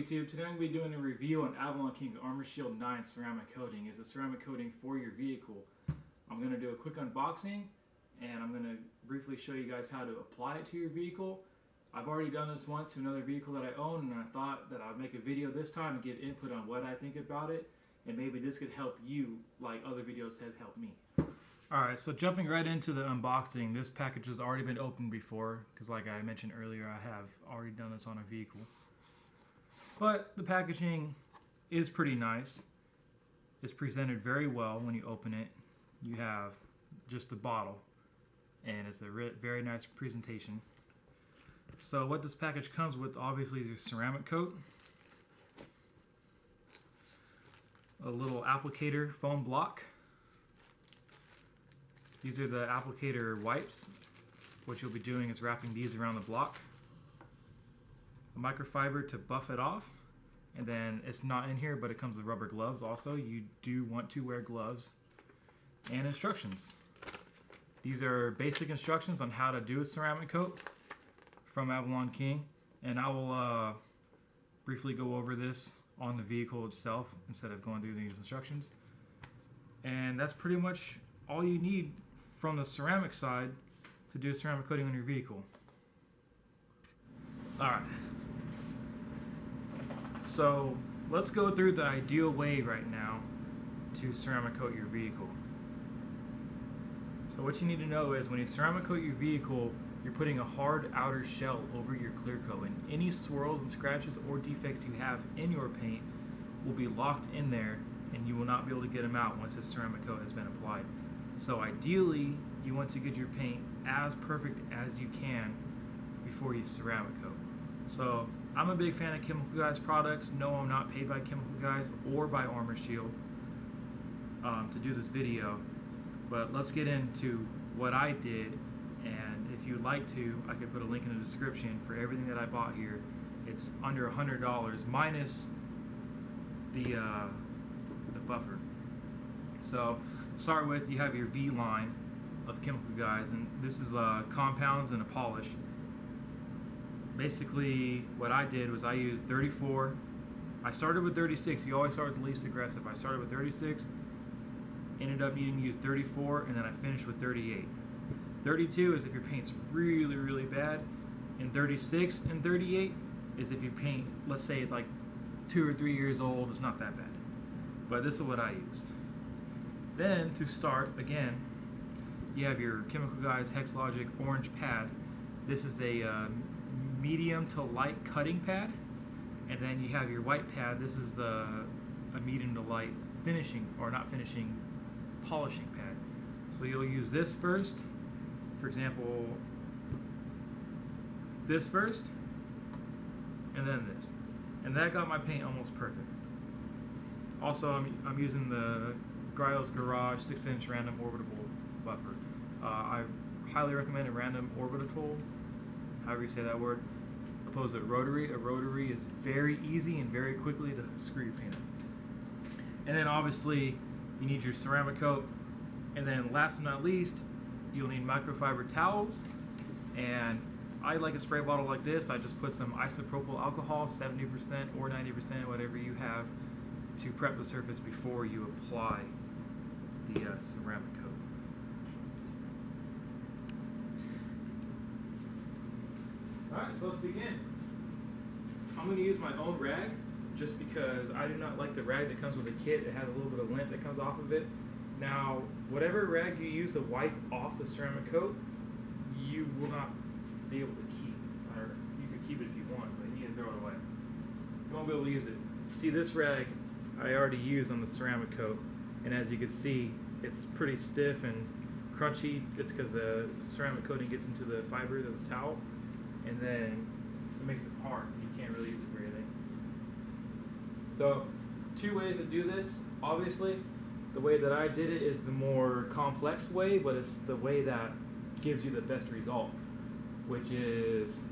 YouTube? Today I'm going to be doing a review on Avalon King's Armor Shield 9 ceramic coating. It's a ceramic coating for your vehicle. I'm going to do a quick unboxing and I'm going to briefly show you guys how to apply it to your vehicle. I've already done this once to another vehicle that I own, and I thought that I'd make a video this time and get input on what I think about it, and maybe this could help you like other videos have helped me. Alright, so jumping right into the unboxing, this package has already been opened before, because like I mentioned earlier, I have already done this on a vehicle. But the packaging is pretty nice. It's presented very well when you open it. You have just the bottle, and it's a very nice presentation. So what this package comes with, obviously, is your ceramic coat, a little applicator foam block. These are the applicator wipes. What you'll be doing is wrapping these around the block. A microfiber to buff it off, and then it's not in here, but it comes with rubber gloves also. You do want to wear gloves, and instructions. These are basic instructions on how to do a ceramic coat from Avalon King, and I will briefly go over this on the vehicle itself instead of going through these instructions. And that's pretty much all you need from the ceramic side to do a ceramic coating on your vehicle. Alright, so let's go through the ideal way right now to ceramic coat your vehicle. So what you need to know is when you ceramic coat your vehicle, you're putting a hard outer shell over your clear coat, and any swirls and scratches or defects you have in your paint will be locked in there, and you will not be able to get them out once the ceramic coat has been applied. So ideally, you want to get your paint as perfect as you can before you ceramic coat. So I'm a big fan of Chemical Guys products. No, I'm not paid by Chemical Guys or by Armor Shield to do this video, but let's get into what I did. And if you'd like to, I could put a link in the description for everything that I bought here. It's under $100 minus the buffer. So start with, you have your V line of Chemical Guys, and this is compounds and a polish. Basically what I did was I used 34. I started with 36. You always start with the least aggressive. I started with 36, ended up needing to use 34, and then I finished with 38. 32 is if your paint's really, really bad, and 36 and 38 is if your paint, let's say it's like 2 or 3 years old, it's not that bad. But this is what I used. Then to start, again, you have your Chemical Guys Hex Logic orange pad. This is a medium to light cutting pad. And then you have your white pad. This is a medium to light finishing, or not finishing, polishing pad. So you'll use this first. For example, this first, and then this. And that got my paint almost perfect. Also, I'm using the Grial's Garage 6-inch random orbital buffer. I highly recommend a random orbital, however you say that word, opposed to a rotary. A rotary is very easy and very quickly to screw your paint up. And then obviously, you need your ceramic coat. And then last but not least, you'll need microfiber towels, and I like a spray bottle like this. I just put some isopropyl alcohol, 70% or 90%, whatever you have, to prep the surface before you apply the ceramic coat. Alright, so let's begin. I'm going to use my own rag just because I do not like the rag that comes with the kit. It has a little bit of lint that comes off of it. Now, whatever rag you use to wipe off the ceramic coat, you will not be able to keep. Or you can keep it if you want, but you need to throw it away. You won't be able to use it. See, this rag I already used on the ceramic coat, and as you can see, it's pretty stiff and crunchy. It's because the ceramic coating gets into the fibers of the towel, and then it makes it hard. You can't really use it for anything. So, 2 ways to do this, obviously. The way that I did it is the more complex way, but it's the way that gives you the best result, which is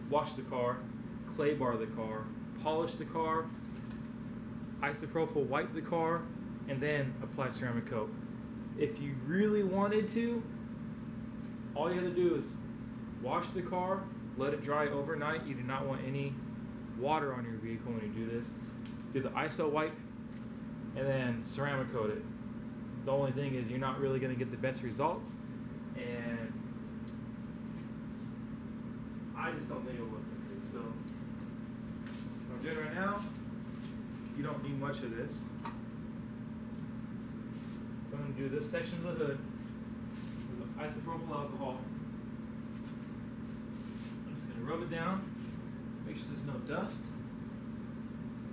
wash the car, clay bar the car, polish the car, isopropyl wipe the car, and then apply ceramic coat. If you really wanted to, all you have to do is wash the car, let it dry overnight. You do not want any water on your vehicle when you do this. Do the ISO wipe and then ceramic coat it. The only thing is you're not really going to get the best results, and I just don't think it'll look good. So what I'm doing right now, you don't need much of this. So I'm going to do this section of the hood with isopropyl alcohol. I'm just going to rub it down, make sure there's no dust.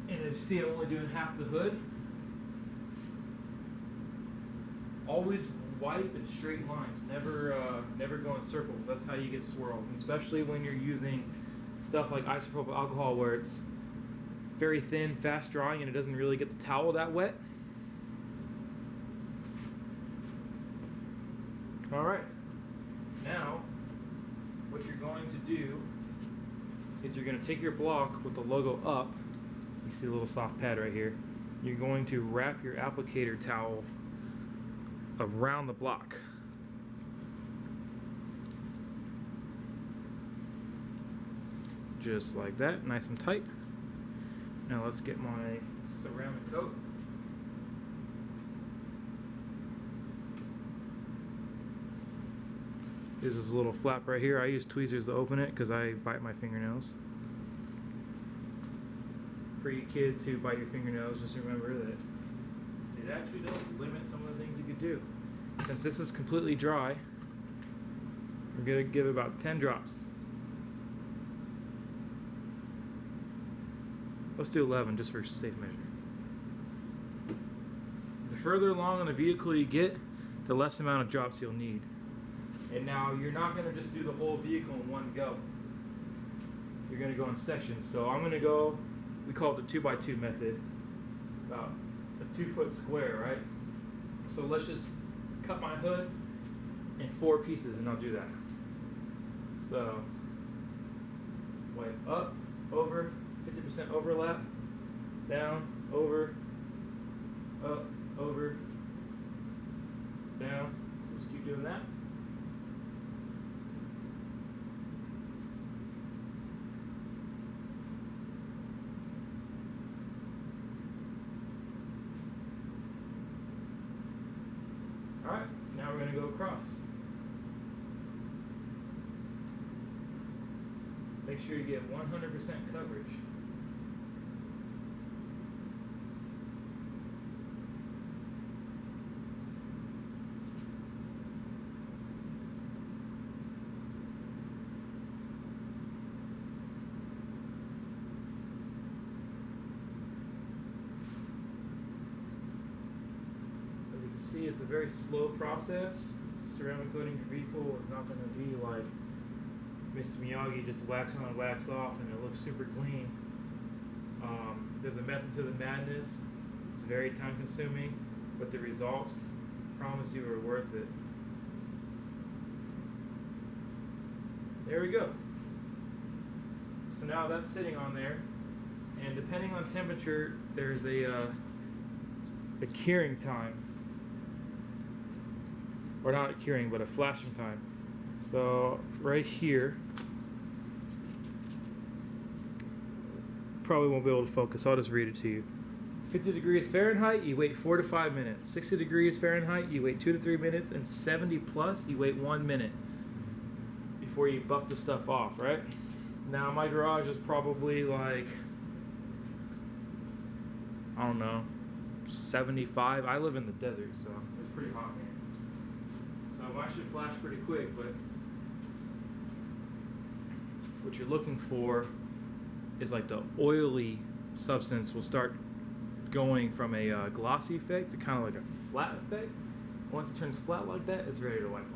And as you see, I'm only doing half the hood. Always wipe in straight lines, never go in circles. That's how you get swirls, especially when you're using stuff like isopropyl alcohol where it's very thin, fast drying, and it doesn't really get the towel that wet. All right, now what you're going to do is you're going to take your block with the logo up. You see the little soft pad right here. You're going to wrap your applicator towel around the block. Just like that, nice and tight. Now let's get my ceramic coat. There's this little flap right here. I use tweezers to open it because I bite my fingernails. For you kids who bite your fingernails, just remember that it actually does limit some of the things you could do. Since this is completely dry, we're going to give it about 10 drops. Let's do 11 just for safe measure. The further along in the vehicle you get, the less amount of drops you'll need. And now you're not going to just do the whole vehicle in one go. You're going to go in sections. So I'm going to go, we call it the 2x2 method, about a 2-foot square, right? So let's just cut my hood in 4 pieces and I'll do that. So wipe up, over, 50% overlap, down, over, up, over, down. Just keep doing that. Alright, now we're going to go across. Make sure you get 100% coverage. See, it's a very slow process. Ceramic coating your vehicle is not going to be like Mr. Miyagi, just wax on and wax off and it looks super clean. There's a method to the madness. It's very time consuming, but the results, I promise you, are worth it. There we go. So now that's sitting on there, and depending on temperature, there's a curing time. Or not a curing, but a flashing time. So right here, probably won't be able to focus, so I'll just read it to you. 50 degrees Fahrenheit, you wait 4 to 5 minutes. 60 degrees Fahrenheit, you wait 2 to 3 minutes. And 70 plus, you wait 1 minute before you buff the stuff off, right? Now my garage is probably like, I don't know, 75. I live in the desert, so it's pretty hot here. So I should flash pretty quick, but what you're looking for is like the oily substance will start going from a glossy effect to kind of like a flat effect. Once it turns flat like that, it's ready to wipe off.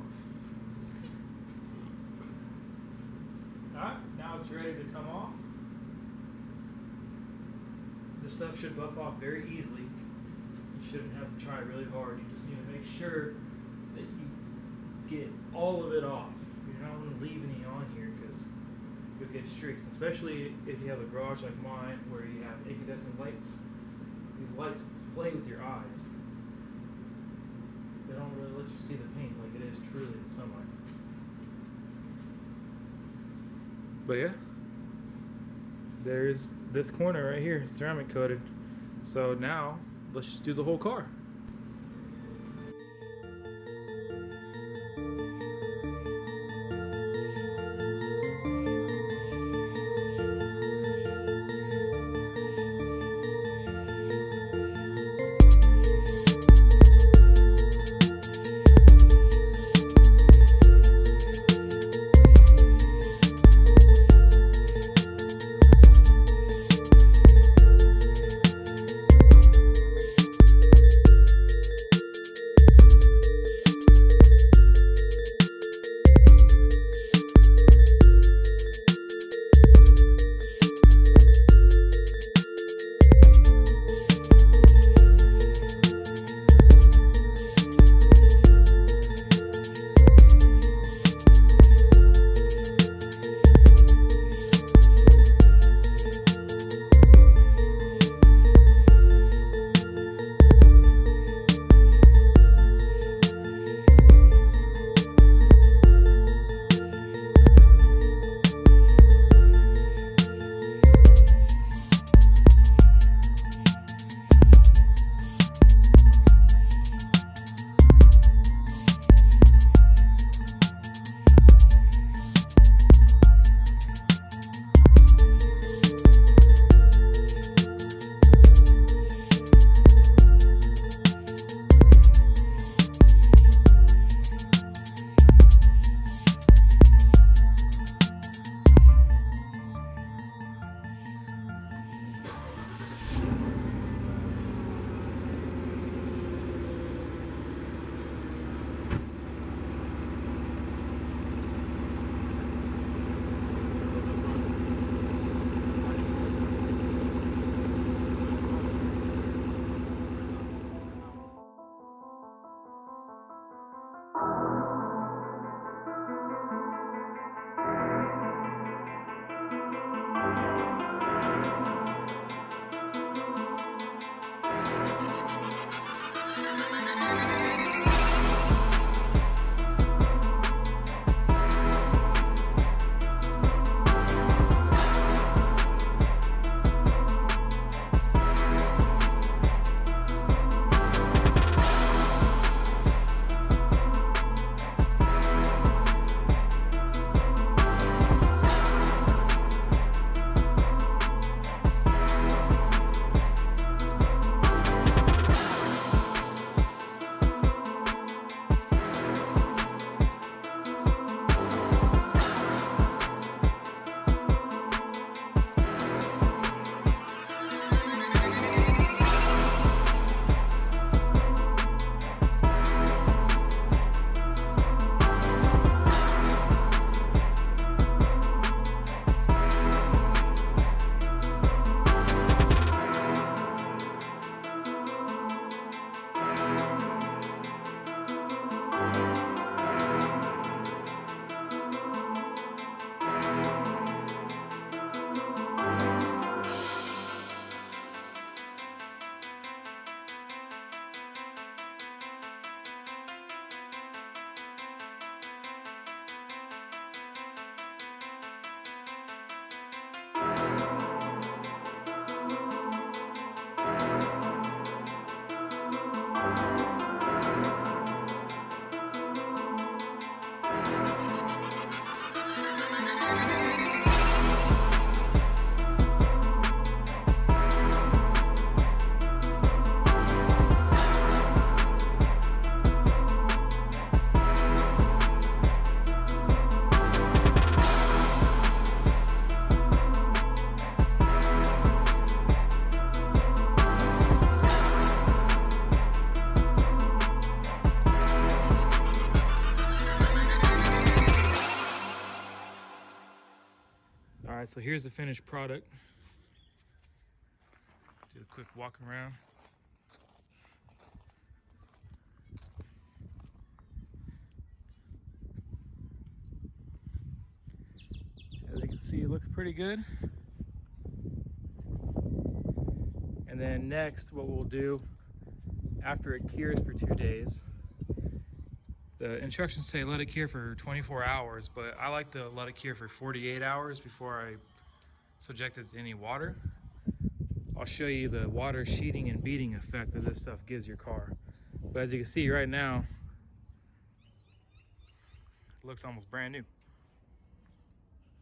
Alright, now it's ready to come off. This stuff should buff off very easily. You shouldn't have to try really hard. You just need to make sure that you get all of it off. You're not going to leave any on here because you'll get streaks, especially if you have a garage like mine where you have incandescent lights. These lights play with your eyes. They don't really let you see the paint like it is truly in sunlight. But yeah, there's this corner right here, ceramic coated. So now let's just do the whole car. Alright, so here's the finished product. Do a quick walk around. As you can see, it looks pretty good. And then next, what we'll do after it cures for 2 days, the instructions say let it cure for 24 hours, but I like to let it cure for 48 hours before I subjected to any water. I'll show you the water sheeting and beading effect that this stuff gives your car. But as you can see right now, it looks almost brand new.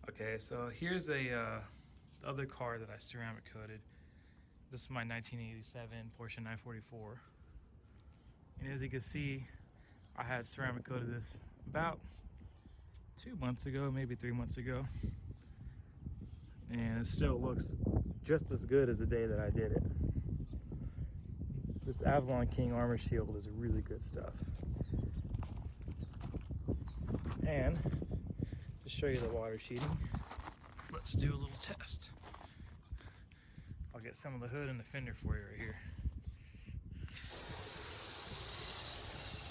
Okay, so here's the other car that I ceramic coated. This is my 1987 Porsche 944. And as you can see, I had ceramic coated this about 2 months ago, maybe 3 months ago. And it still looks just as good as the day that I did it. This Avalon King armor shield is really good stuff. And to show you the water sheeting, let's do a little test. I'll get some of the hood and the fender for you right here.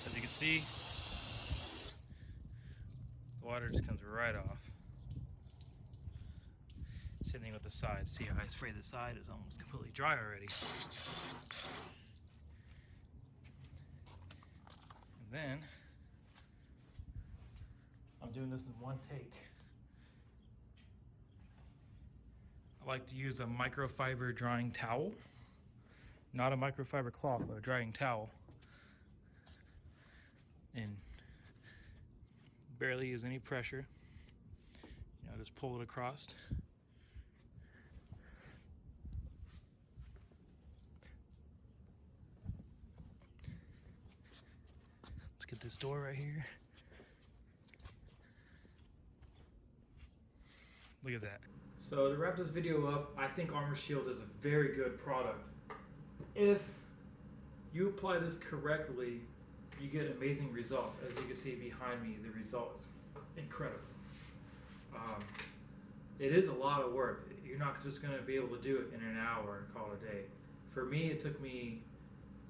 As you can see, the water just comes right off. Same thing with the side. See how I sprayed the side? It's almost completely dry already. And then I'm doing this in one take. I like to use a microfiber drying towel. Not a microfiber cloth, but a drying towel. And barely use any pressure. You know, just pull it across. Let's get this door right here. Look at that. So to wrap this video up, I think Armor Shield is a very good product. If you apply this correctly, you get amazing results. As you can see behind me, the result is incredible. It is a lot of work. You're not just going to be able to do it in an hour and call it a day. For me, it took me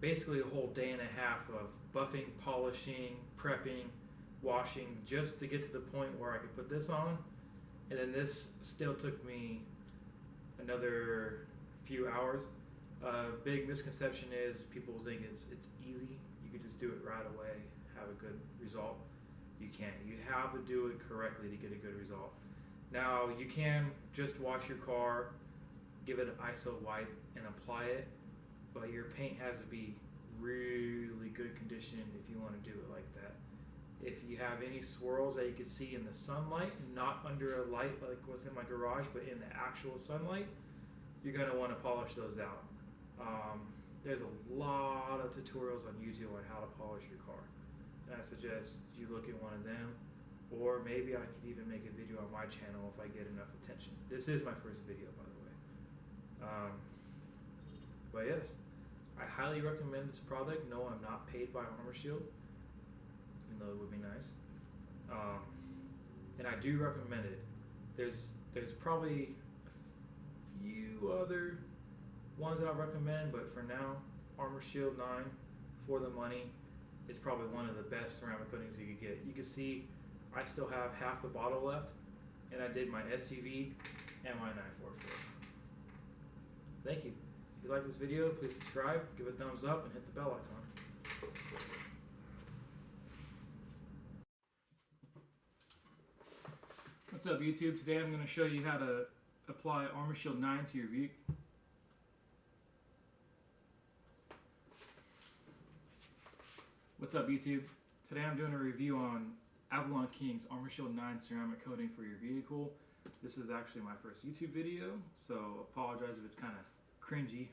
basically a whole day and a half of buffing, polishing, prepping, washing, just to get to the point where I could put this on. And then this still took me another few hours. Big misconception is people think it's easy. You could just do it right away, have a good result. You can't. You have to do it correctly to get a good result. Now, you can just wash your car, give it an ISO wipe, and apply it, but your paint has to be really good condition if you want to do it like that. If you have any swirls that you can see in the sunlight, not under a light like what's in my garage, but in the actual sunlight, you're going to want to polish those out. There's a lot of tutorials on YouTube on how to polish your car. And I suggest you look at one of them, or maybe I could even make a video on my channel if I get enough attention. This is my first video, by the way. But yes, I highly recommend this product. No, I'm not paid by Armor Shield, even though it would be nice. And I do recommend it. There's probably a few other ones that I recommend, but for now, Armor Shield 9 for the money. It's probably one of the best ceramic coatings you could get. You can see I still have half the bottle left, and I did my SUV and my 944. Thank you. If you like this video, please subscribe, give it a thumbs up, and hit the bell icon. What's up, YouTube? Today I'm going to show you how to apply Armor Shield 9 to your vehicle. What's up, YouTube? Today I'm doing a review on Avalon King's Armor Shield 9 ceramic coating for your vehicle. This is actually my first YouTube video, so apologize if it's kind of cringy.